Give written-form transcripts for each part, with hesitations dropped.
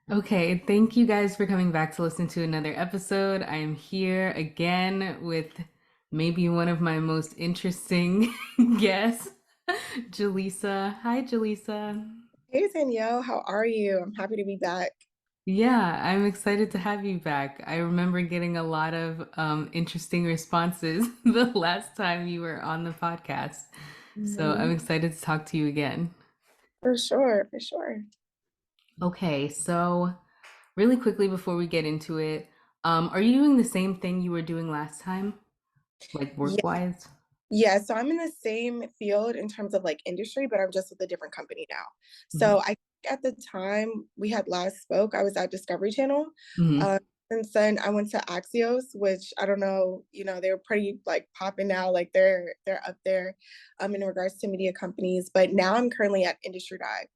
Okay, thank you guys for coming back to listen to another episode. I am here again with maybe one of my most interesting guests, Jelissa. Hi, Jelissa. Hey Danielle, how are you? I'm happy to be back. Yeah, I'm excited to have you back. I remember getting a lot of interesting responses the last time you were on the podcast. So I'm Mhm. excited to talk to you again. For sure, for sure. Okay, so really quickly before we get into it, are you doing the same thing you were doing last time? Like Yeah, work wise? yeah. So I'm in the same field in terms of like industry, but I'm just with a different company now. Hmm. So I at the time we had last spoke, I was at Discovery Channel. Hmm. Uh, since then I went to Axios, which I don't know, they were pretty like popping now, like they're up there in regards to media companies. But now I'm currently at Industry Dive.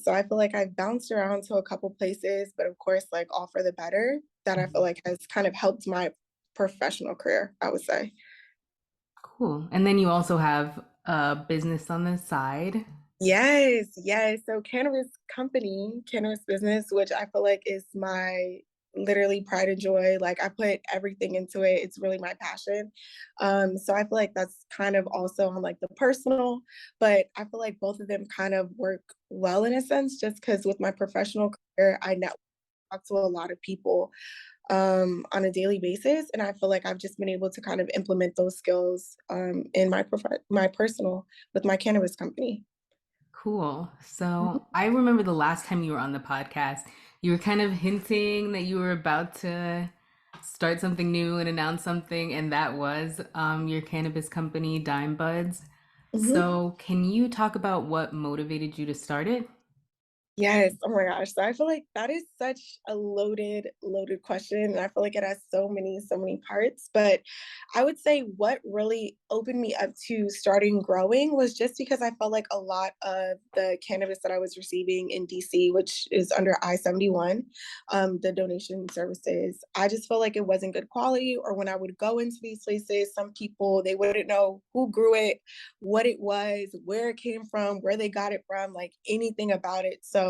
So I feel like I've bounced around to a couple places, but of course, like all for the better, that I feel like has kind of helped my professional career, I would say. Cool. And then you also have a business on the side. Yes, yes. So cannabis business, which I feel like is my literally pride and joy. Like I put everything into it. It's really my passion. So I feel like that's kind of also on like the personal, but I feel like both of them kind of work well in a sense, just because with my professional career, I network talk to a lot of people on a daily basis, and I feel like I've just been able to kind of implement those skills in my personal with my cannabis company. Cool. So I remember the last time you were on the podcast, you were kind of hinting that you were about to start something new and announce something, and that was your cannabis company, Dime Buds. Mhm. So can you talk about what motivated you to start it? Yes. Oh my gosh. So I feel like that is such a loaded question. And I feel like it has so many parts. But I would say what really opened me up to starting growing was just because I felt like a lot of the cannabis that I was receiving in DC, which is under I-71, the donation services, I just felt like it wasn't good quality. Or when I would go into these places, some people, they wouldn't know who grew it, what it was, where it came from, where they got it from, like anything about it. So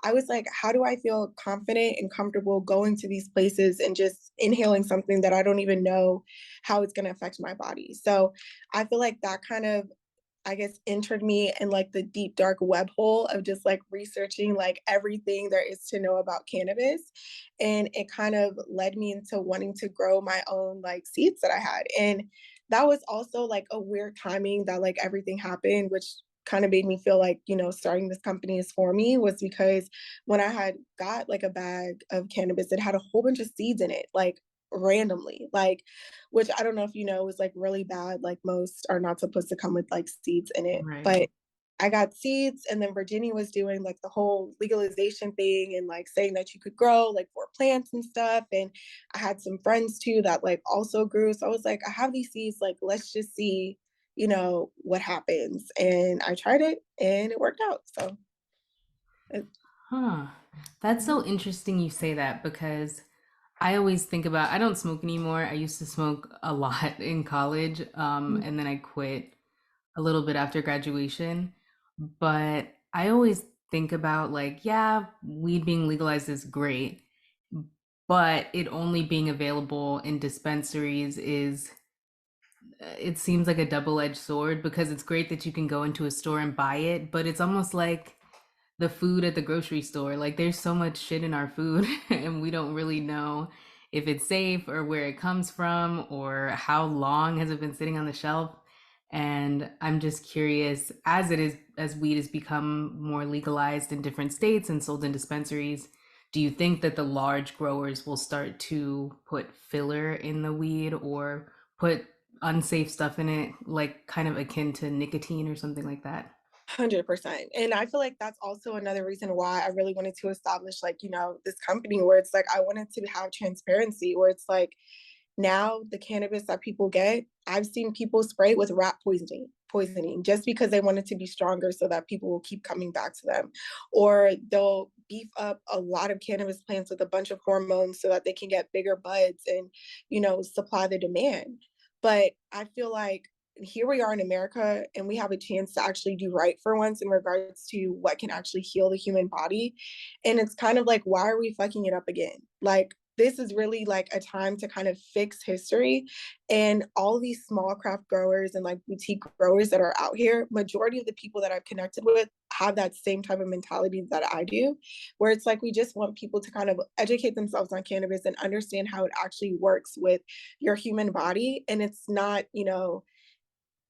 I was like, how do I feel confident and comfortable going to these places and just inhaling something that I don't even know how it's going to affect my body? So I feel like that kind of, I guess, entered me in like the deep dark web hole of just like researching like everything there is to know about cannabis. And it kind of led me into wanting to grow my own like seeds that I had. And that was also like a weird timing that like everything happened, which kind of made me feel like, starting this company is for me, was because when I had got like a bag of cannabis, it had a whole bunch of seeds in it, like randomly, like, which I don't know if you know is like really bad. Like most are not supposed to come with like seeds in it. Right. But I got seeds, and then Virginia was doing like the whole legalization thing and like saying that you could grow like for plants and stuff. And I had some friends too that like also grew. So I was like, I have these seeds, like let's just see, what happens. And I tried it and it worked out. So it, Huh. That's mhm. so interesting you say that because I always think about I don't smoke anymore. I used to smoke a lot in college, and then I quit a little bit after graduation. But I always think about like, yeah, weed being legalized is great, but it only being available in dispensaries is it seems like a double-edged sword because it's great that you can go into a store and buy it, but it's almost like the food at the grocery store. Like there's so much shit in our food and we don't really know if it's safe or where it comes from or how long has it been sitting on the shelf. And I'm just curious, as weed has become more legalized in different states and sold in dispensaries, do you think that the large growers will start to put filler in the weed or put unsafe stuff in it, like kind of akin to nicotine or something like that? 100%. And I feel like that's also another reason why I really wanted to establish, like, this company where it's like I wanted to have transparency, where it's like now the cannabis that people get, I've seen people spray it with rat poisoning just because they want it to be stronger so that people will keep coming back to them. Or they'll beef up a lot of cannabis plants with a bunch of hormones so that they can get bigger buds and, supply the demand. But I feel like here we are in America and we have a chance to actually do right for once in regards to what can actually heal the human body. And it's kind of like, why are we fucking it up again? Like, this is really like a time to kind of fix history. And all these small craft growers and like boutique growers that are out here, majority of the people that I've connected with have that same type of mentality that I do, where it's like we just want people to kind of educate themselves on cannabis and understand how it actually works with your human body. And it's not,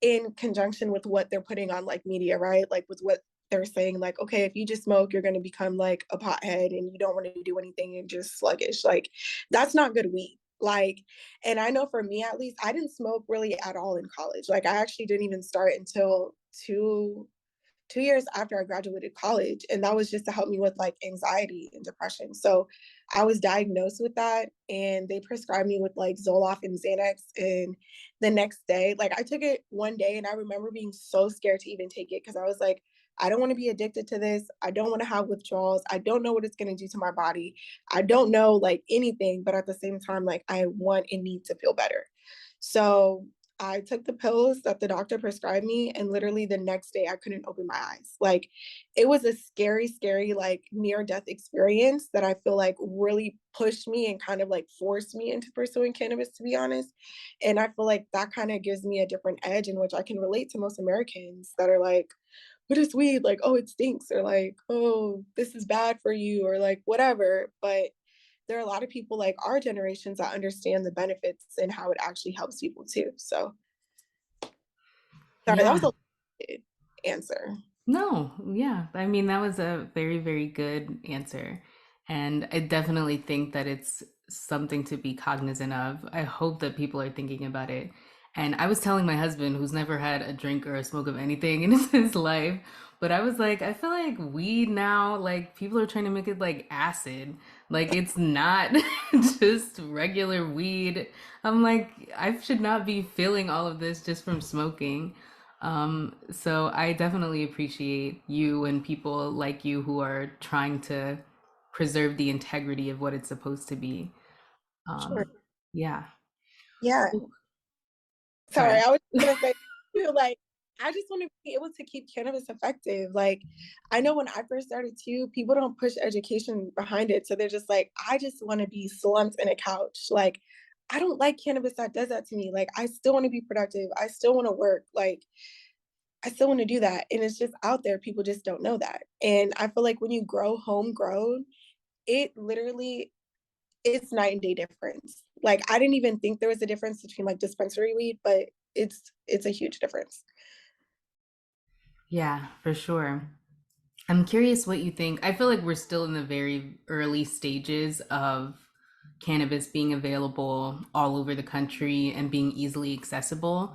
in conjunction with what they're putting on like media, right? Like with what they're saying, like, okay, if you just smoke, you're going to become like a pothead and you don't want to do anything and just sluggish. Like, that's not good weed. Like, and I know for me at least, I didn't smoke really at all in college. Like, I actually didn't even start until 2 years after I graduated college. And that was just to help me with like anxiety and depression. So I was diagnosed with that and they prescribed me with like Zoloft and Xanax. And the next day, like I took it one day and I remember being so scared to even take it because I was like, I don't want to be addicted to this. I don't want to have withdrawals. I don't know what it's going to do to my body. I don't know like anything, but at the same time, like I want and need to feel better. So I took the pills that the doctor prescribed me, and literally the next day I couldn't open my eyes. Like it was a scary, scary, like near death experience that I feel like really pushed me and kind of like forced me into pursuing cannabis, to be honest. And I feel like that kind of gives me a different edge in which I can relate to most Americans that are like, what is weed? Like, oh, it stinks, or like, oh, this is bad for you, or like whatever. But there are a lot of people like our generations that understand the benefits and how it actually helps people too. So sorry, that was Yeah. a long answer. No, yeah. I mean, that was a very, very good answer. And I definitely think that it's something to be cognizant of. I hope that people are thinking about it. And I was telling my husband, who's never had a drink or a smoke of anything in his life, but I was like, I feel like weed now, like people are trying to make it like acid. Like it's not just regular weed. I'm like, I should not be feeling all of this just from smoking. So I definitely appreciate you and people like you who are trying to preserve the integrity of what it's supposed to be. Sure. Yeah. Yeah. Ooh, Sorry, sorry. I was gonna say too, like, I just want to be able to keep cannabis effective. Like, I know when I first started too, people don't push education behind it. So they're just like, I just want to be slumped in a couch. Like, I don't like cannabis that does that to me. Like, I still want to be productive. I still want to work. Like, I still want to do that. And it's just out there. People just don't know that. And I feel like when you grow homegrown, it literally it's night and day difference. Like I didn't even think there was a difference between like dispensary weed, but it's a huge difference. Yeah, for sure. I'm curious what you think. I feel like we're still in the very early stages of cannabis being available all over the country and being easily accessible.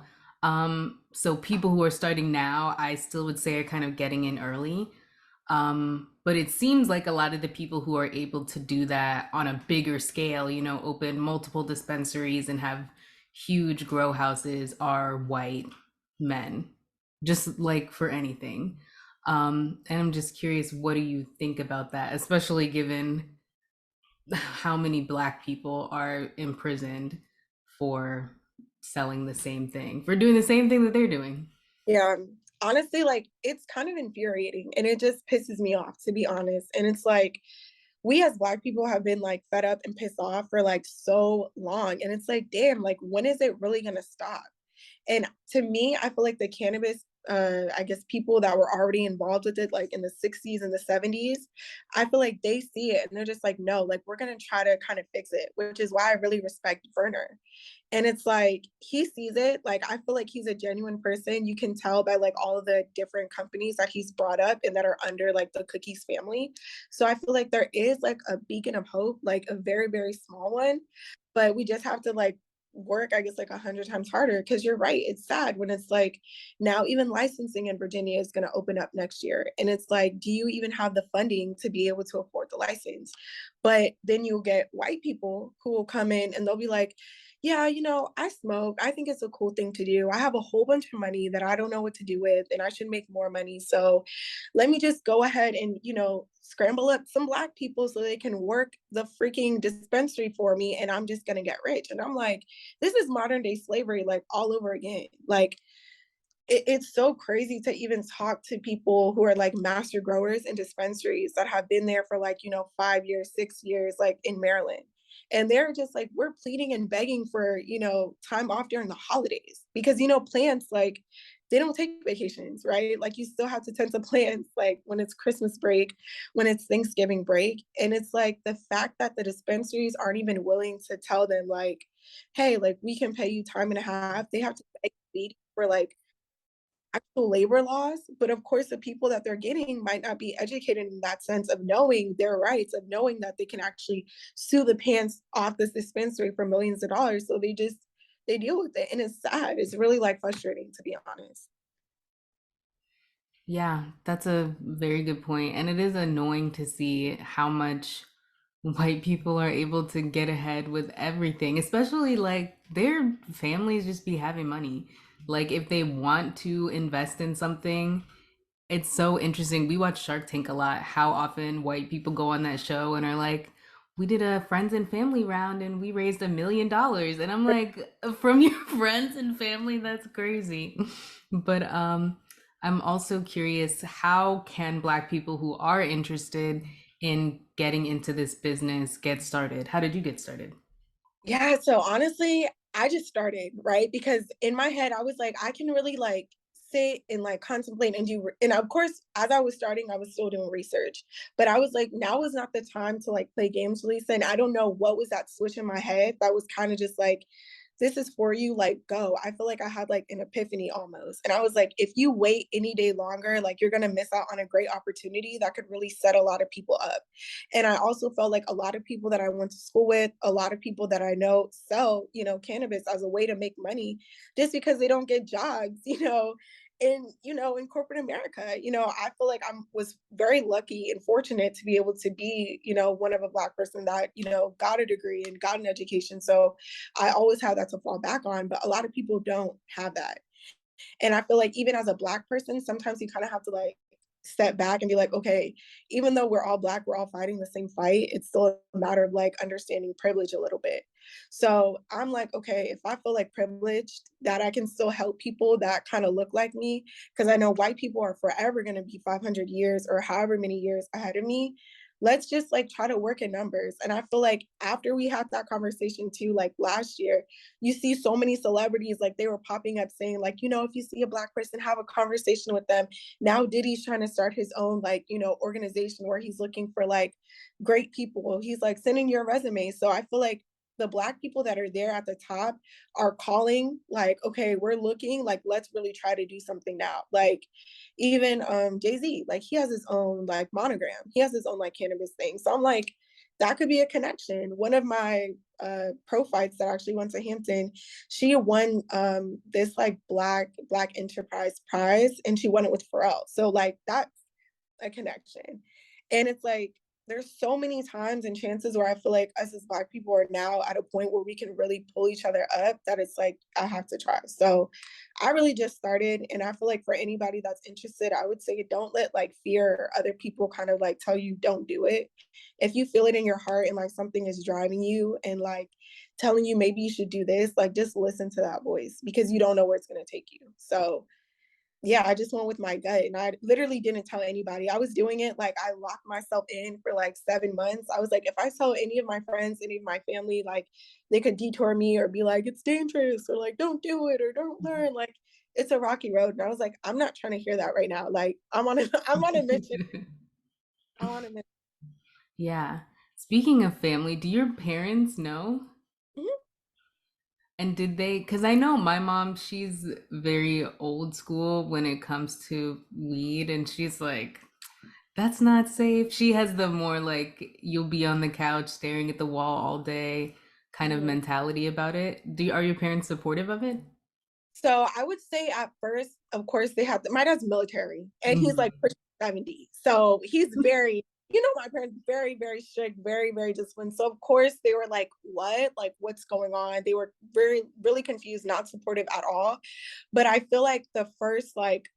So people who are starting now, I still would say are kind of getting in early. But it seems like a lot of the people who are able to do that on a bigger scale, open multiple dispensaries and have huge grow houses are white men, just like for anything. And I'm just curious, what do you think about that, especially given how many Black people are imprisoned for selling the same thing, for doing the same thing that they're doing? Yeah. Honestly, like it's kind of infuriating and it just pisses me off to be honest. And it's like we as Black people have been like fed up and pissed off for like so long. And it's like, damn, like when is it really gonna stop? And to me, I feel like the cannabis, I guess people that were already involved with it, like in the 60s and the 70s, I feel like they see it and they're just like, no, like we're going to try to kind of fix it, which is why I really respect Berner. And it's like, he sees it. Like, I feel like he's a genuine person. You can tell by like all of the different companies that he's brought up and that are under like the Cookies family. So I feel like there is like a beacon of hope, like a very, very small one. But we just have to like work, I guess, like 100 times harder because you're right. It's sad when it's like now even licensing in Virginia is going to open up next year. And it's like, do you even have the funding to be able to afford the license? But then you'll get white people who will come in and they'll be like, yeah, I smoke. I think it's a cool thing to do. I have a whole bunch of money that I don't know what to do with, and I should make more money. So let me just go ahead and, scramble up some Black people so they can work the freaking dispensary for me, and I'm just going to get rich. And I'm like, this is modern day slavery, like all over again. Like, it's so crazy to even talk to people who are like master growers in dispensaries that have been there for like, 5 years, 6 years, like in Maryland. And they're just like, we're pleading and begging for, time off during the holidays because, plants, like, they don't take vacations, right? Like, you still have to tend to plants, like, when it's Christmas break, when it's Thanksgiving break. And it's like the fact that the dispensaries aren't even willing to tell them, like, hey, like, we can pay you time and a half. They have to beg for like actual labor laws, but of course the people that they're getting might not be educated in that sense of knowing their rights, of knowing that they can actually sue the pants off this dispensary for millions of dollars. So they deal with it, and it's sad. It's really like frustrating, to be honest. Yeah, that's a very good point. And it is annoying to see how much white people are able to get ahead with everything, especially like their families just be having money. Like if they want to invest in something, it's so interesting. We watch Shark Tank a lot. How often white people go on that show and are like, we did a friends and family round and we raised $1 million. And I'm like, from your friends and family, that's crazy. But I'm also curious, how can Black people who are interested in getting into this business get started? How did you get started? Yeah, so honestly, I just started, right? Because in my head, I was like, I can really like sit and like contemplate and do, and of course, as I was starting, I was still doing research. But I was like, now is not the time to like play games, Lisa. And I don't know what was that switch in my head that was kind of just like, this is for you, like go. I feel like I had like an epiphany almost. And I was like, if you wait any day longer, like you're gonna miss out on a great opportunity that could really set a lot of people up. And I also felt like a lot of people that I went to school with, a lot of people that I know sell, cannabis as a way to make money just because they don't get jobs, in corporate America. I feel like I was very lucky and fortunate to be able to be, one of a Black person that, got a degree and got an education. So I always have that to fall back on, but a lot of people don't have that. And I feel like even as a Black person, sometimes you kind of have to like step back and be like, okay, even though we're all Black, we're all fighting the same fight. It's still a matter of like understanding privilege a little bit. So I'm like, okay, if I feel like privileged, that I can still help people that kind of look like me, because I know white people are forever going to be 500 years or however many years ahead of me. Let's just like try to work in numbers. And I feel like after we had that conversation too, like last year, you see so many celebrities like they were popping up saying like, if you see a Black person, have a conversation with them. Now Diddy's trying to start his own like, organization where he's looking for like great people. He's like sending your resume. So I feel like the Black people that are there at the top are calling like, okay, we're looking, like let's really try to do something now. Like even Jay-Z, like he has his own like monogram, he has his own like cannabis thing. So I'm like, that could be a connection. One of my pro fights that actually went to Hampton, she won this like Black Enterprise Prize, and she won it with Pharrell. So like that's a connection. And it's like there's so many times and chances where I feel like us as Black people are now at a point where we can really pull each other up, that it's like I have to try. So I really just started, and I feel like for anybody that's interested, I would say don't let like fear or other people kind of like tell you don't do it. If you feel it in your heart and like something is driving you and like telling you maybe you should do this, like just listen to that voice because you don't know where it's going to take you. So yeah, I just went with my gut, and I literally didn't tell anybody. I was doing it like I locked myself in for like 7 months. I was like, if I tell any of my friends, any of my family, like they could detour me or be like, it's dangerous or like, don't do it or don't learn. Like it's a rocky road. And I was like, I'm not trying to hear that right now. Like I'm on a mission. I'm on a mission. Yeah. Speaking of family, do your parents know? Mhm. And did they, because I know my mom, she's very old school when it comes to weed, and she's like, that's not safe. She has the more like, you'll be on the couch staring at the wall all day kind of Mhm. mentality about it. Are your parents supportive of it? So I would say at first, of course, they have my dad's military and he's like Mhm. pushing 70. So he's very, my parents very, very strict, very, very disciplined. So of course they were like, what? Like what's going on? They were very, really confused, not supportive at all. But I feel like the first like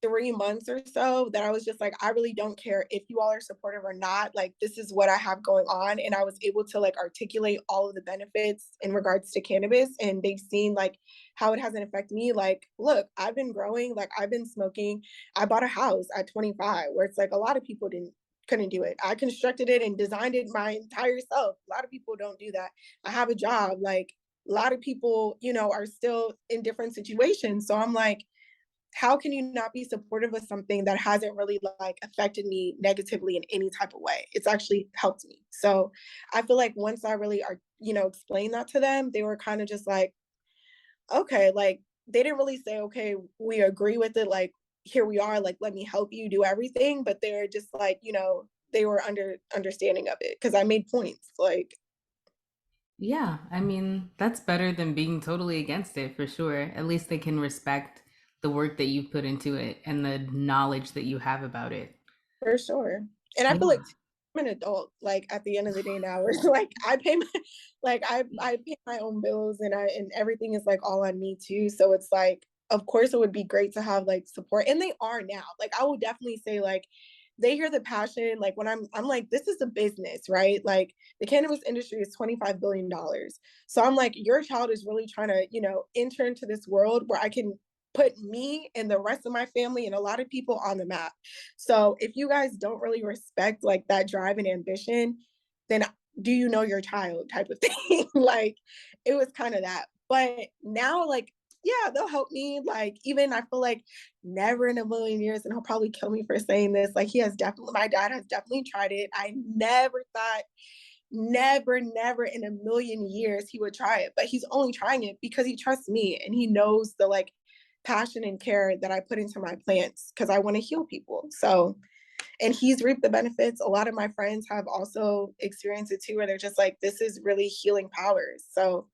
3 months or so that I was just like, I really don't care if you all are supportive or not. Like, this is what I have going on. And I was able to like articulate all of the benefits in regards to cannabis. And they've seen like how it hasn't affected me. Like, look, I've been growing, like, I've been smoking. I bought a house at 25, where it's like a lot of people couldn't do it. I constructed it and designed it my entire self. A lot of people don't do that. I have a job. Like, a lot of people, are still in different situations. So I'm like, how can you not be supportive of something that hasn't really like affected me negatively in any type of way? It's actually helped me. So I feel like once I really are, explained that to them, they were kind of just like, okay, like they didn't really say, okay, we agree with it. Like, here we are, like, let me help you do everything. But they're just like, they were understanding of it because I made points. Like, Yeah, I mean, that's better than being totally against it for sure. At least they can respect the work that you've put into it and the knowledge that you have about it. for sure. And I feel Yeah. like I'm an adult, like at the end of the day now, where like I pay my like I pay my own bills and everything is like all on me too. So it's like of course it would be great to have like support. And they are now. Like I will definitely say like they hear the passion. Like when I'm like, this is a business, right? Like the cannabis industry is $25 billion. So I'm like, your child is really trying to, enter into this world where I can put me and the rest of my family and a lot of people on the map. So if you guys don't really respect like that drive and ambition, then do you know your child type of thing? Like it was kind of that. But now like yeah, they'll help me. Like even I feel like never in a million years, and he'll probably kill me for saying this. Like he has definitely my dad has definitely tried it. I never thought never in a million years he would try it, but he's only trying it because he trusts me and he knows the like passion and care that I put into my plants because I want to heal people. So, and he's reaped the benefits. A lot of my friends have also experienced it too, where they're just like, this is really healing powers. So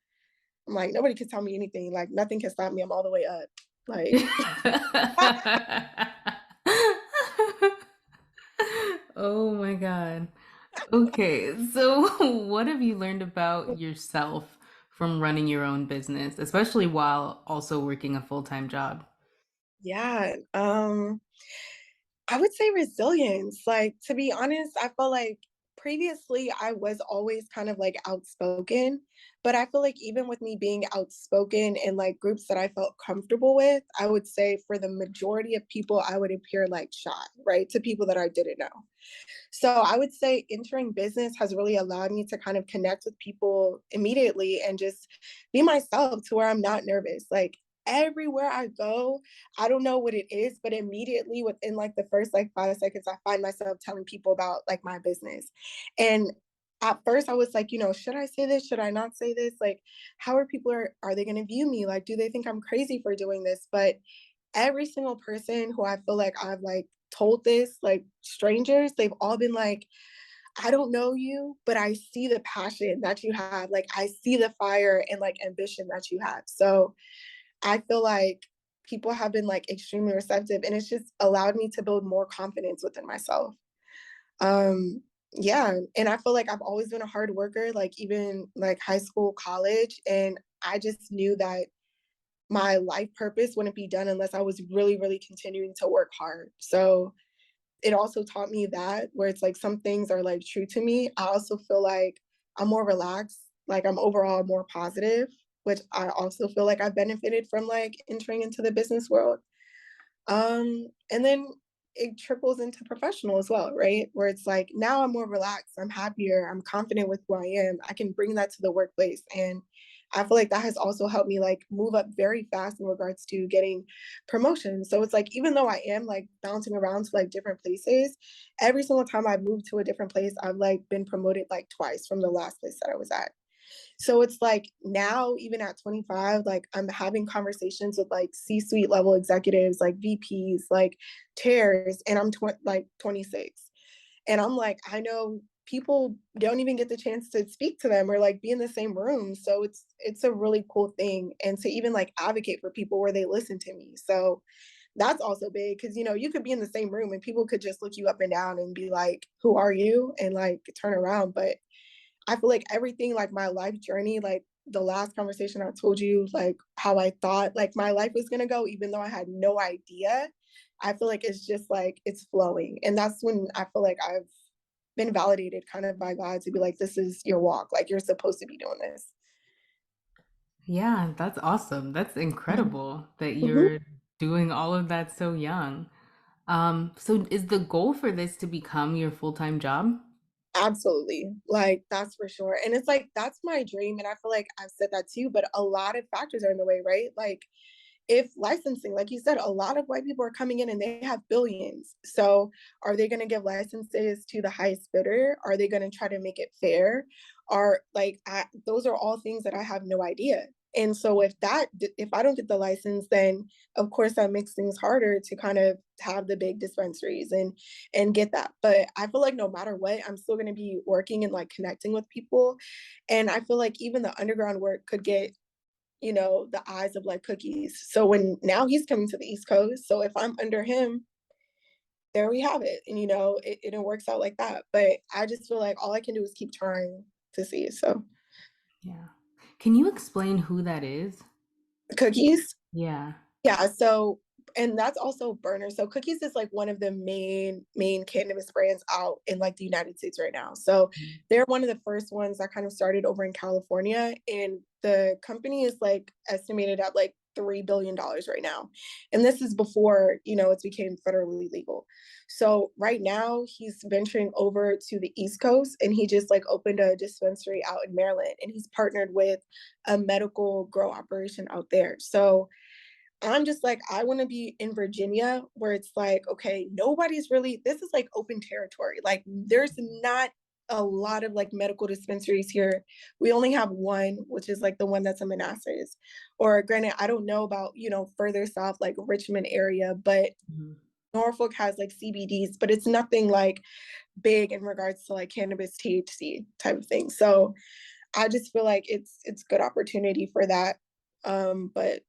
I'm like, nobody can tell me anything. Like, nothing can stop me. I'm all the way up. Like, Oh my God. Okay, so what have you learned about yourself from running your own business, especially while also working a full-time job? yeah. I would say resilience. Like, to be honest, I feel like previously I was always kind of like outspoken, but I feel like even with me being outspoken in like groups that I felt comfortable with, I would say for the majority of people, I would appear like shy, right? To people that I didn't know. So I would say entering business has really allowed me to kind of connect with people immediately and just be myself to where I'm not nervous. Like everywhere I go, I don't know what it is, but immediately within like the first like 5 seconds, I find myself telling people about like my business. And at first I was like, should I say this? Should I not say this? Like, how are people are they gonna view me? Like, do they think I'm crazy for doing this? But every single person who I feel like I've like told this, like strangers, they've all been like, I don't know you, but I see the passion that you have. Like I see the fire and like ambition that you have. So I feel like people have been like extremely receptive and it's just allowed me to build more confidence within myself. Yeah. And I feel like I've always been a hard worker, like even like high school, college. And I just knew that my life purpose wouldn't be done unless I was really, really continuing to work hard. So it also taught me that where it's like some things are like true to me. I also feel like I'm more relaxed, like I'm overall more positive, which I also feel like I've benefited from like entering into the business world. And then it trickles into professional as well, right? Where it's like now I'm more relaxed, I'm happier, I'm confident with who I am. I can bring that to the workplace. And I feel like that has also helped me like move up very fast in regards to getting promotions. So it's like even though I am like bouncing around to like different places, every single time I've moved to a different place, I've like been promoted like twice from the last place that I was at. So it's like now, even at 25, like I'm having conversations with like C-suite level executives, like VPs, like chairs, and I'm like 26. And I'm like, I know people don't even get the chance to speak to them or like be in the same room. So it's a really cool thing. And to even like advocate for people where they listen to me. So that's also big because you could be in the same room and people could just look you up and down and be like, who are you? And like turn around. But I feel like everything, like my life journey, like the last conversation I told you, like how I thought like my life was gonna go, even though I had no idea. I feel like it's just like it's flowing. And that's when I feel like I've been validated kind of by God to be like, this is your walk. Like you're supposed to be doing this. Yeah, that's awesome. That's incredible that Mhm. you're doing all of that so young. So is the goal for this to become your full-time job? Absolutely. Like that's for sure. And it's like that's my dream. And I feel like I've said that too, but a lot of factors are in the way, right? Like if licensing, like you said, a lot of white people are coming in and they have billions. So are they going to give licenses to the highest bidder? Are they going to try to make it fair? Are like those are all things that I have no idea. And so if I don't get the license, then of course that makes things harder to kind of have the big dispensaries and get that. But I feel like no matter what, I'm still going to be working and like connecting with people. And I feel like even the underground work could get the eyes of like cookies. So when now he's coming to the East Coast. So if I'm under him, there we have it. And it works out like that. But I just feel like all I can do is keep trying to see. So Yeah. Can you explain who that is? cookies. Yeah. Yeah, so and that's also Berner. So Cookies is like one of the main cannabis brands out in like the United States right now. So they're one of the first ones that kind of started over in California, and the company is like estimated at like $3 billion right now. And this is before, it's became federally legal. So right now he's venturing over to the East Coast and he just like opened a dispensary out in Maryland and he's partnered with a medical grow operation out there. So I'm just like, I want to be in Virginia where it's like, okay, nobody's really, this is like open territory. Like, there's not a lot of like medical dispensaries here. We only have one, which is like the one that's in Manassas. Or granted, I don't know about, further south, like Richmond area, but Mhm. Norfolk has like CBDs, but it's nothing like big in regards to like cannabis THC type of thing. So I just feel like it's good opportunity for that. But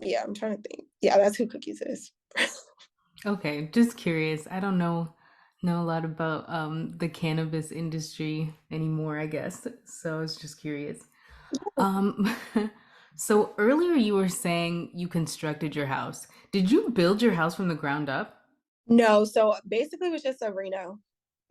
yeah, I'm trying to think. Yeah, that's who Cookies is. Okay, just curious. I don't know a lot about the cannabis industry anymore, I guess. So I was just curious. Um so earlier you were saying you constructed your house. Did you build your house from the ground up? No, so basically it was just a Reno.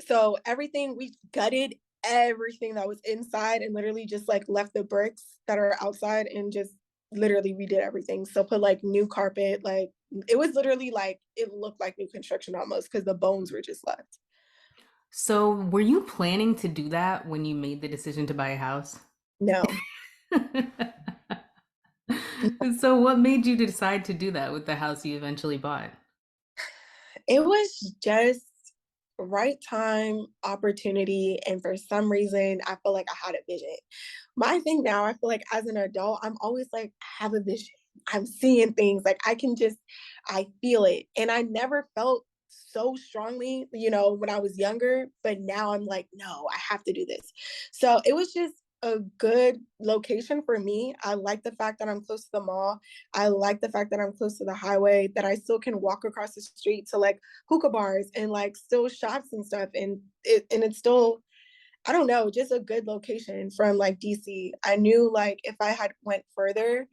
So everything we gutted everything that was inside and literally just like left the bricks that are outside and just literally redid everything. So put like new carpet, like it was literally like it looked like new construction almost because the bones were just left. So were you planning to do that when you made the decision to buy a house? No. So what made you decide to do that with the house you eventually bought? It was just right time, opportunity, and for some reason, I feel like I had a vision. My thing now, I feel like as an adult, I'm always like, I have a vision. I'm seeing things like I feel it. And I never felt so strongly, when I was younger, but now I'm like, no, I have to do this. So it was just a good location for me. I like the fact that I'm close to the mall. I like the fact that I'm close to the highway, that I still can walk across the street to like hookah bars and like still shops and stuff. And it's still, I don't know, just a good location from like DC. I knew like if I had went further,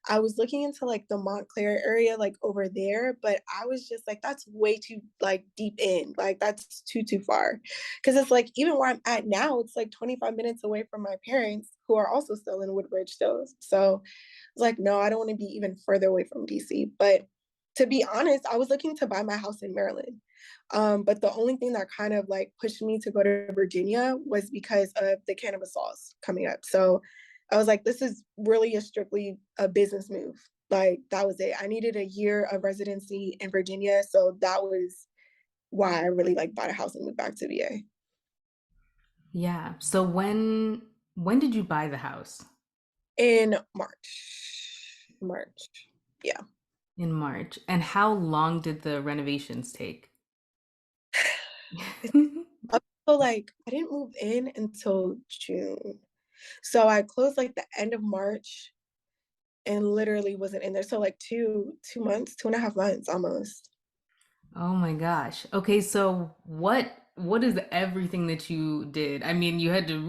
I was looking into like the Montclair area, like over there, but I was just like, that's way too like deep in, like that's too far. Cause it's like, even where I'm at now, it's like 25 minutes away from my parents who are also still in Woodbridge still. So it's like, no, I don't want to be even further away from DC. But to be honest, I was looking to buy my house in Maryland. But the only thing that kind of like pushed me to go to Virginia was because of the cannabis laws coming up. So I was like, this is really strictly a business move. Like that was it. I needed a year of residency in Virginia. So that was why I really like bought a house and moved back to VA. Yeah. So when did you buy the house? In March. March. Yeah. In March. And how long did the renovations take? So like I didn't move in until June. So I closed like the end of March and literally wasn't in there. So like two months, 2.5 months almost. Oh my gosh. Okay, so what is everything that you did? I mean, you had to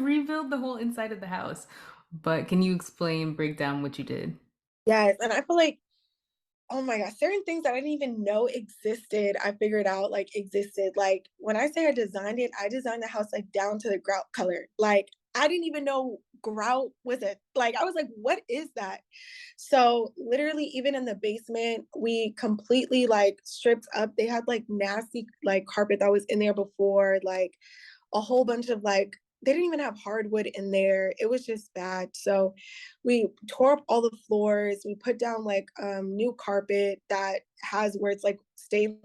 rebuild the whole inside of the house, but can you explain, break down what you did? Yes. And I feel like oh my god, certain things that I didn't even know existed, I figured out like existed. Like when I say I designed it, I designed the house like down to the grout color. Like I didn't even know grout was it. Like I was like, what is that? So literally, even in the basement, we completely like stripped up. They had like nasty like carpet that was in there before, like a whole bunch of like they didn't even have hardwood in there. It was just bad. So we tore up all the floors. We put down like new carpet that has where it's like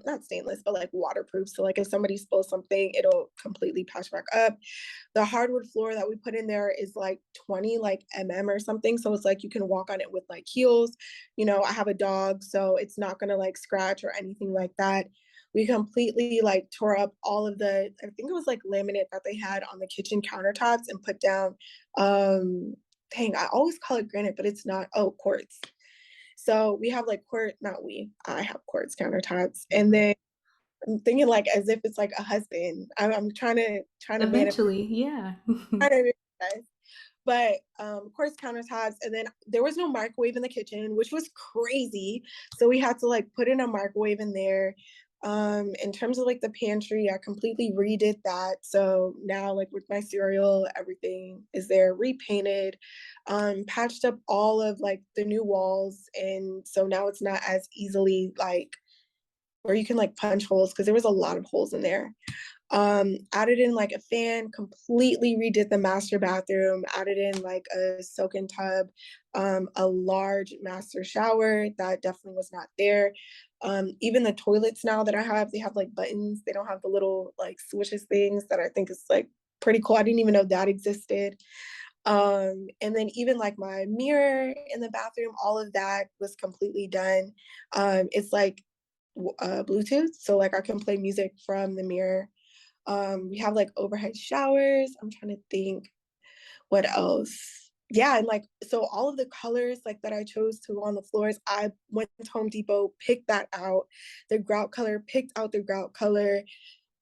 not stainless, but like waterproof. So like if somebody spills something, it'll completely patch back up. The hardwood floor that we put in there is like 20 like or something. So it's like you can walk on it with like heels. You know, I have a dog, so it's not gonna like scratch or anything like that. We completely like tore up all of the, I think it was like laminate that they had on the kitchen countertops and put down dang, I always call it granite, but it's not. Oh, quartz. So we have like quartz, not we, I have quartz countertops. And then I'm thinking like as if it's like a husband. I'm trying to manifest, Eventually, yeah. but quartz countertops. And then there was no microwave in the kitchen, which was crazy. So we had to like put in a microwave in there. In terms of like the pantry, I completely redid that. So now like with my cereal, everything is there, repainted, patched up all of like the new walls. And so now it's not as easily like where you can like punch holes because there was a lot of holes in there. Added in like a fan, completely redid the master bathroom, added in like a soak-in tub, a large master shower that definitely was not there. Even the toilets now that I have, they have like buttons. They don't have the little like swishes things that I think is like pretty cool. I didn't even know that existed. And then even like my mirror in the bathroom, all of that was completely done. It's like Bluetooth, so like I can play music from the mirror. We have like overhead showers. I'm trying to think what else. Yeah, and like so all of the colors like that I chose to go on the floors, I went to Home Depot, picked that out, the grout color, picked out the grout color,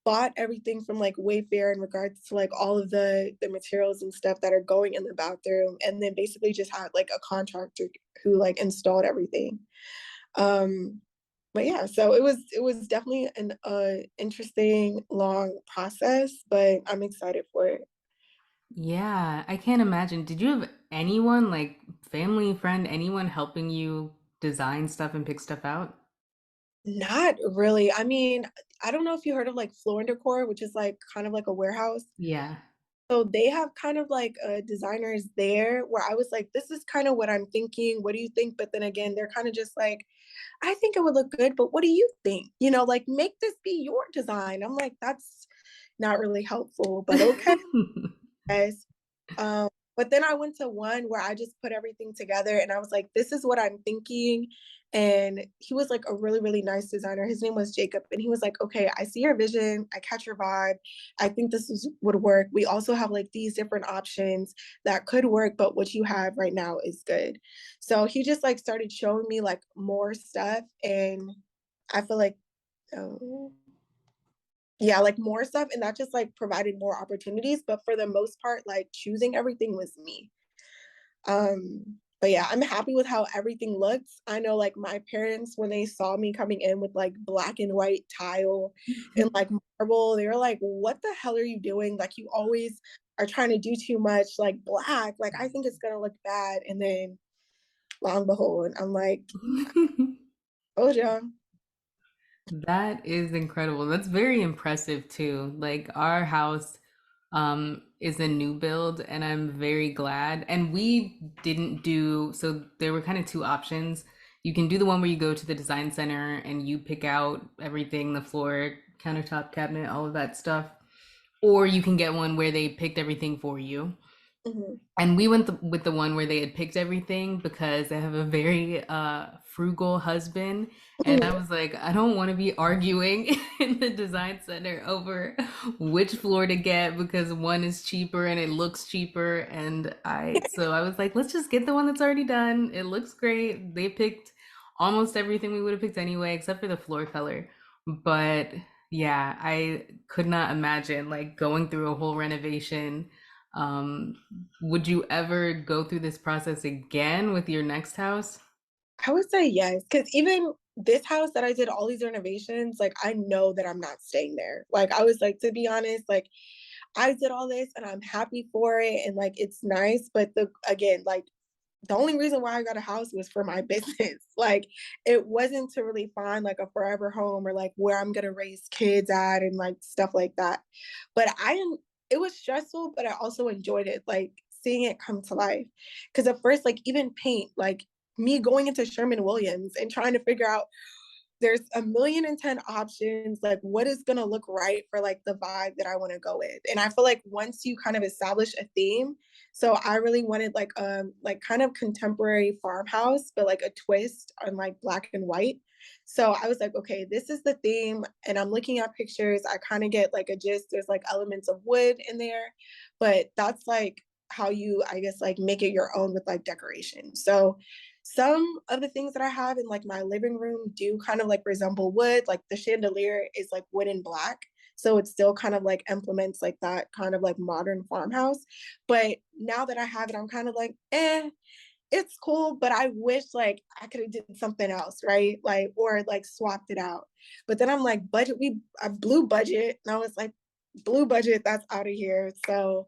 bought everything from like Wayfair in regards to like all of the materials and stuff that are going in the bathroom, and then basically just had like a contractor who like installed everything. Um, but yeah, so it was definitely an interesting long process, but I'm excited for it. Yeah, I can't imagine. Did you have anyone, like family, friend, anyone helping you design stuff and pick stuff out? Not really. I mean, I don't know if you heard of like Floor and Decor, which is like kind of like a warehouse. Yeah. So they have kind of like designers there where I was like, this is kind of what I'm thinking. What do you think? But then again, they're kind of just like, I think it would look good, but what do you think? You know, like make this be your design. I'm like, that's not really helpful, but okay, guys. Um, but then I went to one where I just put everything together and I was like, this is what I'm thinking. And he was like a really, really nice designer. His name was Jacob. And he was like, okay, I see your vision. I catch your vibe. I think would work. We also have like these different options that could work, but what you have right now is good. So he just like started showing me like more stuff. And I feel like, oh, yeah, like more stuff. And that just like provided more opportunities. But for the most part, like choosing everything was me. But yeah, I'm happy with how everything looks. I know like my parents, when they saw me coming in with like black and white tile and like marble, they were like, what the hell are you doing? Like you always are trying to do too much, like black. Like I think it's gonna look bad. And then long and behold, I'm like, oh yeah. That is incredible. That's very impressive too. Like our house is a new build and I'm very glad. And we didn't do so there were kind of two options. You can do the one where you go to the design center and you pick out everything, the floor, countertop, cabinet, all of that stuff. Or you can get one where they picked everything for you. Mhm. And we went with the one where they had picked everything because they have a very frugal husband. And I was like, I don't want to be arguing in the design center over which floor to get because one is cheaper and it looks cheaper. So I was like, let's just get the one that's already done. It looks great. They picked almost everything we would have picked anyway, except for the floor color. But yeah, I could not imagine like going through a whole renovation. um, would you ever go through this process again with your next house? I would say yes, because even this house that I did all these renovations, like I know that I'm not staying there. Like I was like, to be honest, like I did all this and I'm happy for it and like it's nice. But the again, like the only reason why I got a house was for my business. Like it wasn't to really find like a forever home or like where I'm gonna raise kids at and like stuff like that. But I am it was stressful, but I also enjoyed it, like seeing it come to life. Cause at first, like even paint, like me going into Sherman Williams and trying to figure out there's a million and 10 options, like what is gonna look right for like the vibe that I want to go with. And I feel like once you kind of establish a theme, so I really wanted like kind of contemporary farmhouse, but like a twist on like black and white. So I was like, okay, this is the theme. And I'm looking at pictures. I kind of get like a gist. There's like elements of wood in there, but that's like how you, I guess, like make it your own with like decoration. So some of the things that I have in like my living room do kind of like resemble wood. Like the chandelier is like wood and black. So it still kind of like implements like that kind of like modern farmhouse. But now that I have it, I'm kind of like, it's cool, but I wish like I could have did something else, right? Like, or like swapped it out. But then I'm like, I blew budget. And I was like, blue budget, that's out of here. So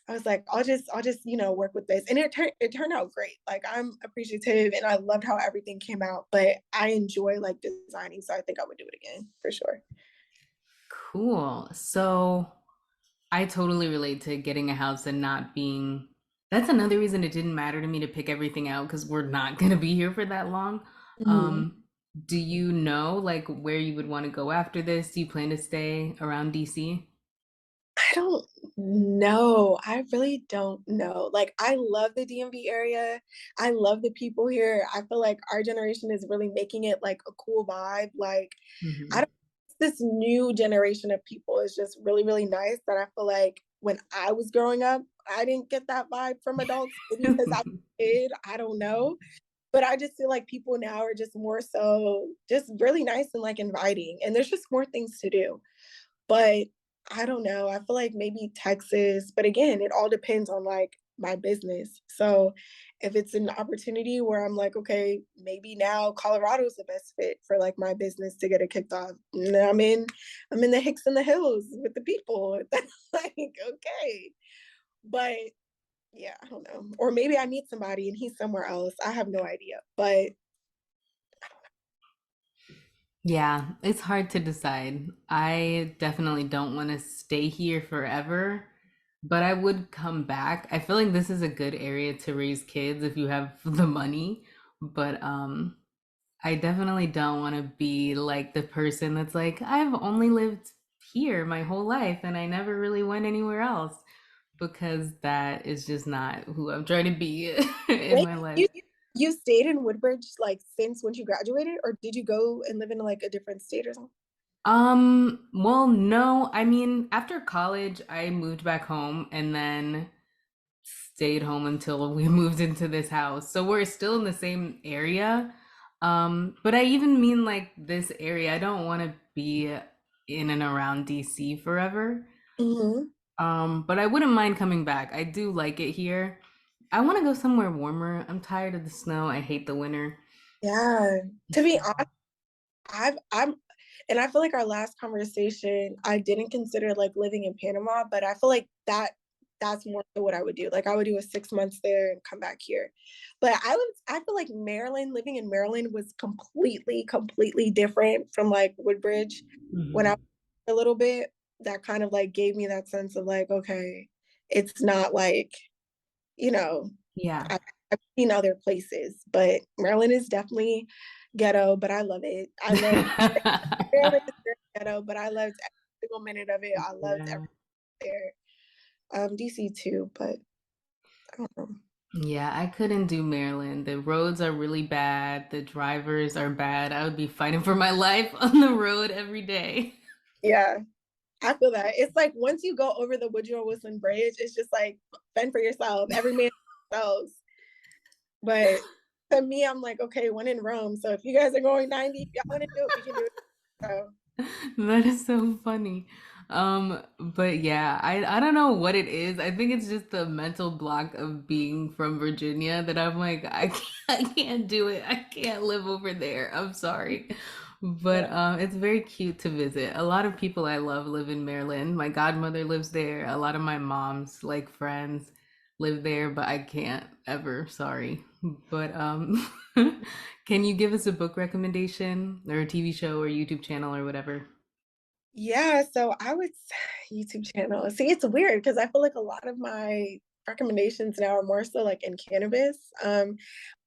I was like, I'll just, work with this. And it turned out great. Like I'm appreciative and I loved how everything came out, but I enjoy like designing. So I think I would do it again for sure. Cool. So I totally relate to getting a house and not being. That's another reason it didn't matter to me to pick everything out because we're not going to be here for that long. Mhm. Um, do you know like where you would want to go after this? Do you plan to stay around DC? I don't know. I really don't know. Like I love the DMV area. I love the people here. I feel like our generation is really making it like a cool vibe. Like I Hmm. don't this new generation of people is just really, really nice that I feel like when I was growing up, I didn't get that vibe from adults. Maybe because I was a kid, I don't know. But I just feel like people now are just more so just really nice and like inviting. And there's just more things to do. But I don't know. I feel like maybe Texas, but again, it all depends on like my business. So if it's an opportunity where I'm like, okay, maybe now Colorado's the best fit for like my business to get it kicked off. And I'm in the Hicks and the Hills with the people. That's like, okay. But yeah, I don't know. Or maybe I meet somebody and he's somewhere else. I have no idea. But Yeah, it's hard to decide. I definitely don't want to stay here forever, but I would come back. I feel like this is a good area to raise kids if you have the money, but I definitely don't want to be like the person that's like, I've only lived here my whole life and I never really went anywhere else because that is just not who I'm trying to be in wait, my life. you stayed in Woodbridge like since when you graduated, or did you go and live in like a different state or something? Well, no. I mean, after college, I moved back home and then stayed home until we moved into this house. So we're still in the same area. But I even mean like this area. I don't want to be in and around DC forever. Hmm. But I wouldn't mind coming back. I do like it here. I want to go somewhere warmer. I'm tired of the snow. I hate the winter. Yeah. To be honest, I'm and I feel like our last conversation, I didn't consider like living in Panama, but I feel like that's more so what I would do. Like I would do a 6 months there and come back here. But I feel like Maryland, living in Maryland was completely different from like Woodbridge when I was Mhm. a little bit. That kind of like gave me that sense of like, okay, it's not like, you know, Yeah. I, I've seen other places, but Maryland is definitely ghetto, but I love it. I love Maryland is very ghetto, but I loved every single minute of it. I loved Yeah. everything there. DC too, but I don't know. Yeah, I couldn't do Maryland. The roads are really bad. The drivers are bad. I would be fighting for my life on the road every day. Yeah, I feel that. It's like once you go over the Woodrow Wilson Bridge, it's just like fend for yourself. Every man for themselves. But to me, I'm like, okay, when in Rome. So if you guys are going 90, if y'all want to do it, we can do it. So That is so funny. But yeah, I don't know what it is. I think it's just the mental block of being from Virginia that I'm like, I can't do it. I can't live over there. I'm sorry. But Yeah. it's very cute to visit. A lot of people I love live in Maryland. My godmother lives there. A lot of my mom's like friends live there, but I can't ever, sorry. But can you give us a book recommendation or a TV show or YouTube channel or whatever? Yeah, so I would YouTube channel. See, it's weird because I feel like a lot of my recommendations now are more so like in cannabis.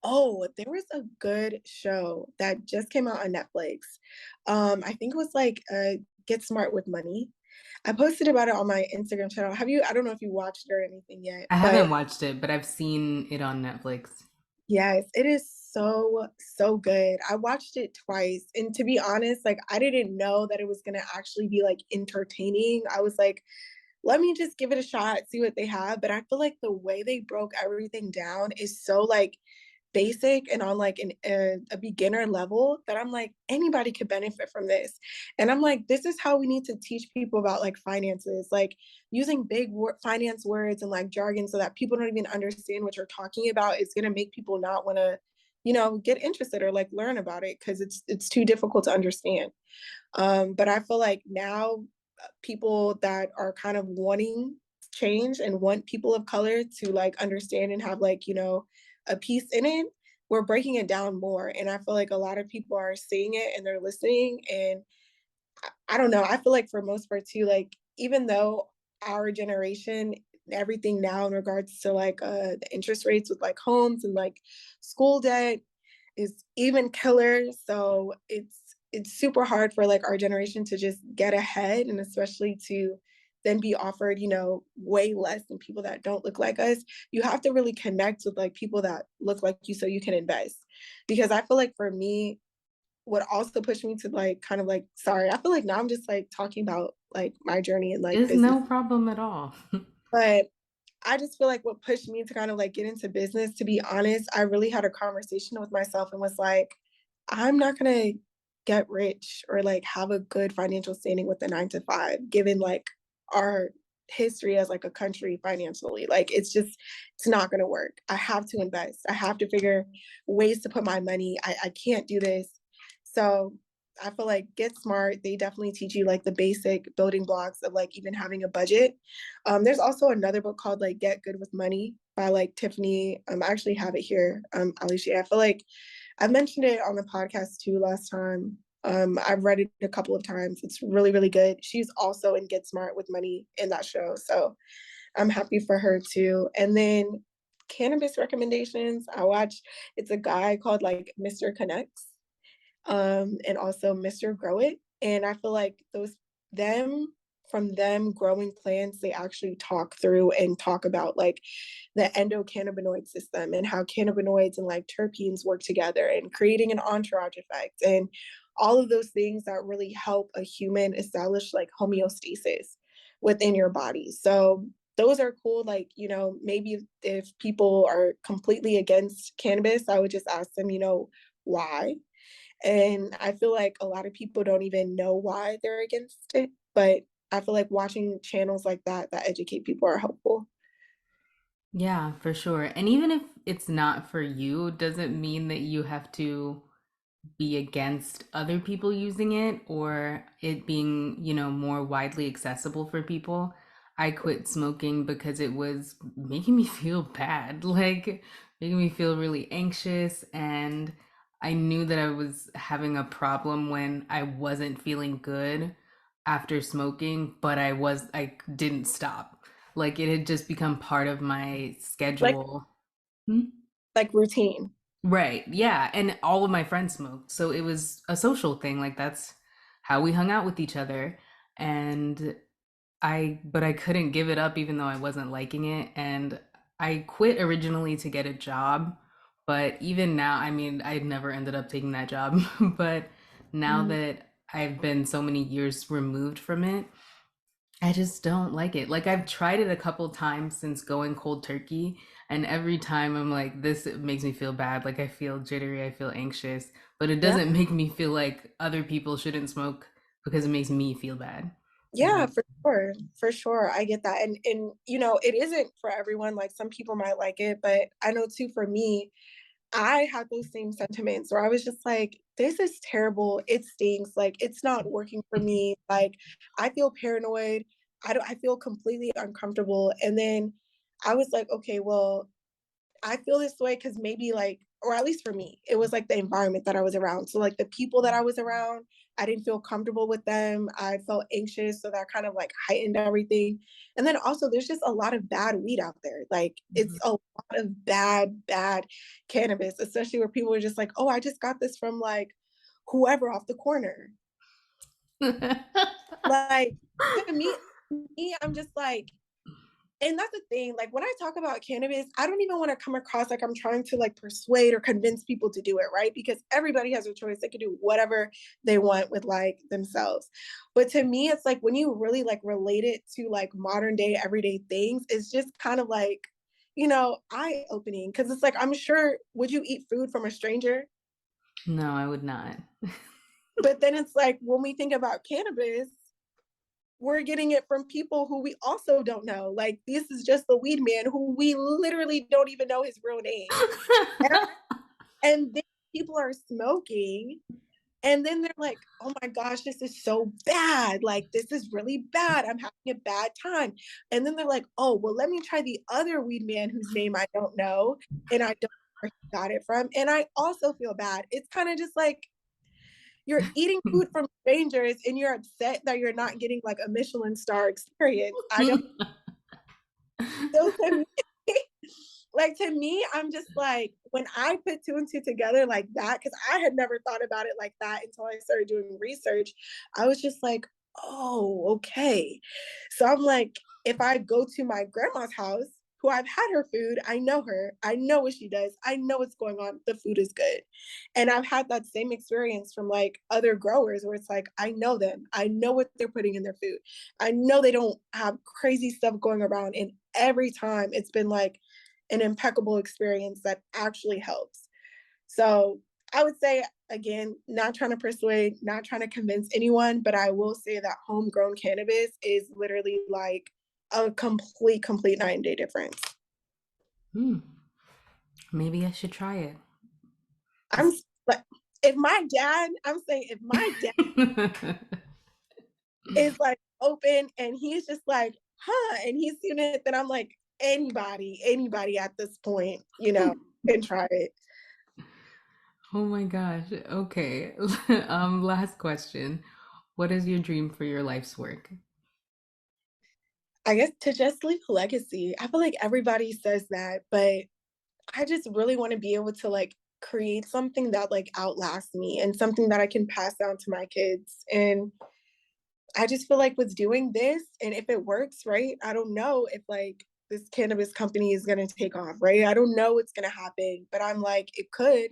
Oh, there was a good show that just came out on Netflix. I think it was like Get Smart with Money. I posted about it on my Instagram channel. Have you? I don't know if you watched it or anything yet, I but haven't watched it, but I've seen it on Netflix. yes, it is so, so good. I watched it twice, and to be honest, like, I didn't know that it was gonna actually be, like, entertaining. I was like, "Let me just give it a shot, see what they have," but I feel like the way they broke everything down is so, like, basic and on, like, a beginner level that I'm like, "Anybody could benefit from this," and I'm like, "This is how we need to teach people about, like, finances," like, using big finance words and, like, jargon so that people don't even understand what you're talking about is gonna make people not wanna, get interested or, like, learn about it because it's too difficult to understand. But I feel like now people that are kind of wanting change and want people of color to like understand and have like, a piece in it, we're breaking it down more. And I feel like a lot of people are seeing it and they're listening. And I don't know, I feel like for most part too, like even though our generation, everything now in regards to like the interest rates with like homes and like school debt is even killer. So it's super hard for like our generation to just get ahead and especially to then be offered, way less than people that don't look like us. You have to really connect with like people that look like you so you can invest. Because I feel like for me, what also pushed me to like kind of like sorry, I feel like now I'm just like talking about like my journey in like It's business. no problem at all. But I just feel like what pushed me to kind of like get into business, to be honest, I really had a conversation with myself and was like, I'm not gonna get rich or like have a good financial standing with the 9 to 5, given like our history as like a country financially. Like it's not gonna work. I have to invest. I have to figure ways to put my money. I can't do this. So I feel like Get Smart, they definitely teach you like the basic building blocks of like even having a budget. There's also another book called like Get Good with Money by like Tiffany. I actually have it here. Aliche. I feel like I mentioned it on the podcast too last time. I've read it a couple of times. It's really, really good. She's also in Get Smart with Money in that show. So I'm happy for her too. And then cannabis recommendations. It's a guy called like Mr. Canucks, and also Mr. Grow It. And I feel like them, from them growing plants, they actually talk through and talk about like the endocannabinoid system and how cannabinoids and like terpenes work together and creating an entourage effect and all of those things that really help a human establish like homeostasis within your body. So those are cool. Like, maybe if people are completely against cannabis, I would just ask them, why? And I feel like a lot of people don't even know why they're against it. But I feel like watching channels like that educate people are helpful. Yeah, for sure. And even if it's not for you, doesn't mean that you have to be against other people using it or it being, more widely accessible for people. I quit smoking because it was making me feel bad, like making me feel really anxious. And I knew that I was having a problem when I wasn't feeling good after smoking, but I didn't stop. Like it had just become part of my Like schedule. Hmm? like routine. Right. Yeah. And all of my friends smoked. So it was a social thing. Like that's how we hung out with each other. And but I couldn't give it up even though I wasn't liking it. And I quit originally to get a job. But even now, I mean, I never ended up taking that job. But now Mm. that I've been so many years removed from it, I just don't like it. Like I've tried it a couple times since going cold turkey, and every time I'm like, this makes me feel bad. Like I feel jittery, I feel anxious, but it Yeah. doesn't make me feel like other people shouldn't smoke because it makes me feel bad. Yeah, for sure. For sure. I get that. And you know, it isn't for everyone. Like some people might like it, but I know too for me, I had those same sentiments where I was just like, this is terrible. It stinks. Like it's not working for me. Like I feel paranoid. I feel completely uncomfortable. And then I was like, okay, well, I feel this way because maybe like, or at least for me, it was like the environment that I was around. So like the people that I was around, I didn't feel comfortable with them. I felt anxious, so that kind of like heightened everything. And then also, there's just a lot of bad weed out there. Like it's Mhm. a lot of bad cannabis, especially where people are just like, oh, I just got this from like whoever off the corner. Like to me, I'm just like, and that's the thing, like when I talk about cannabis, I don't even want to come across like I'm trying to like persuade or convince people to do it, right? Because everybody has a choice. They can do whatever they want with like themselves. But to me, it's like when you really like relate it to like modern day everyday things, it's just kind of like, you know, eye opening. Cause it's like, I'm sure, would you eat food from a stranger? No, I would not. But then it's like when we think about cannabis, we're getting it from people who we also don't know. Like this is just the weed man who we literally don't even know his real name. And, and then people are smoking and then they're like, oh my gosh, this is so bad. Like this is really bad. I'm having a bad time. And then they're like, oh, well, let me try the other weed man whose name I don't know. And I don't know where he got it from. And I also feel bad. It's kind of just like you're eating food from strangers and you're upset that you're not getting like a Michelin star experience. I don't. So to me, like to me, I'm just like when I put two and two together like that, because I had never thought about it like that until I started doing research. I was just like, oh, okay. So I'm like, if I go to my grandma's house, who I've had her food, I know her, I know what she does, I know what's going on. The food is good. And I've had that same experience from like other growers where it's like, I know them, I know what they're putting in their food. I know they don't have crazy stuff going around. And every time it's been like an impeccable experience that actually helps. So I would say, again, not trying to persuade, not trying to convince anyone, but I will say that homegrown cannabis is literally like a complete night and day difference. Hmm. Maybe I should try it. I'm like, if my dad, I'm saying, if my dad is like open and he's just like, huh, and he's seen it, then I'm like, anybody at this point, you know, can try it. Oh my gosh. Okay. Last question. What is your dream for your life's work? I guess to just leave a legacy. I feel like everybody says that, but I just really want to be able to like create something that like outlasts me and something that I can pass down to my kids. And I just feel like with doing this, and if it works, right? I don't know if like this cannabis company is going to take off, right? I don't know what's going to happen, but I'm like, it could.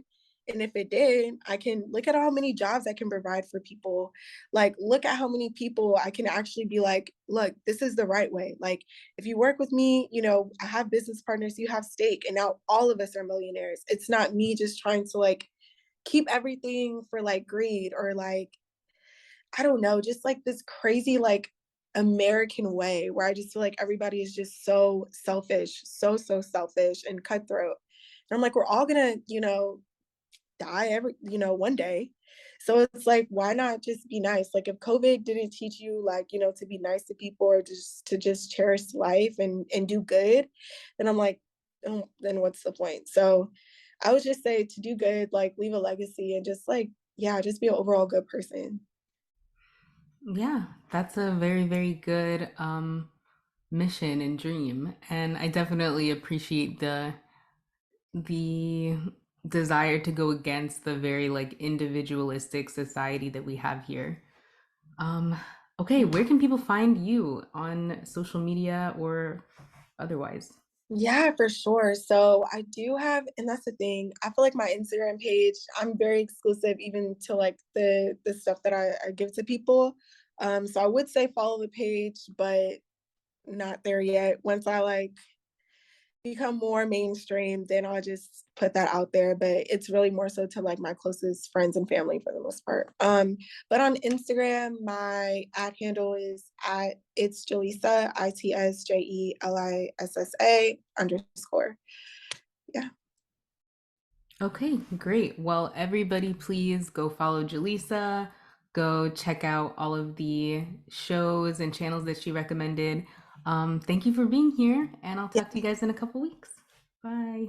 And if it did, I can look at how many jobs I can provide for people. Like, look at how many people I can actually be like, look, this is the right way. Like, if you work with me, you know, I have business partners, you have stake, and now all of us are millionaires. It's not me just trying to like keep everything for like greed or like I don't know, just like this crazy like American way where I just feel like everybody is just so selfish, so selfish and cutthroat. And I'm like, we're all gonna, you know, die every, you know, one day. So it's like, why not just be nice? Like if COVID didn't teach you like, you know, to be nice to people or just to just cherish life and do good, then I'm like, oh, then what's the point? So I would just say to do good, like leave a legacy and just like, yeah, just be an overall good person. Yeah, that's a very, very good mission and dream. And I definitely appreciate the desire to go against the very like individualistic society that we have here. Um, okay, where can people find you on social media or otherwise? Yeah, for sure. So I do have, and that's the thing. I feel like my Instagram page, I'm very exclusive even to like the stuff that I give to people. So I would say follow the page, but not there yet. Once I like become more mainstream, then I'll just put that out there. But it's really more so to like my closest friends and family for the most part. But on Instagram, my ad handle is at it's Jelissa, ITSJELISSA _ Yeah. Okay, great. Well, everybody, please go follow Jelissa. Go check out all of the shows and channels that she recommended. Thank you for being here, and I'll talk to you guys in a couple weeks. Bye.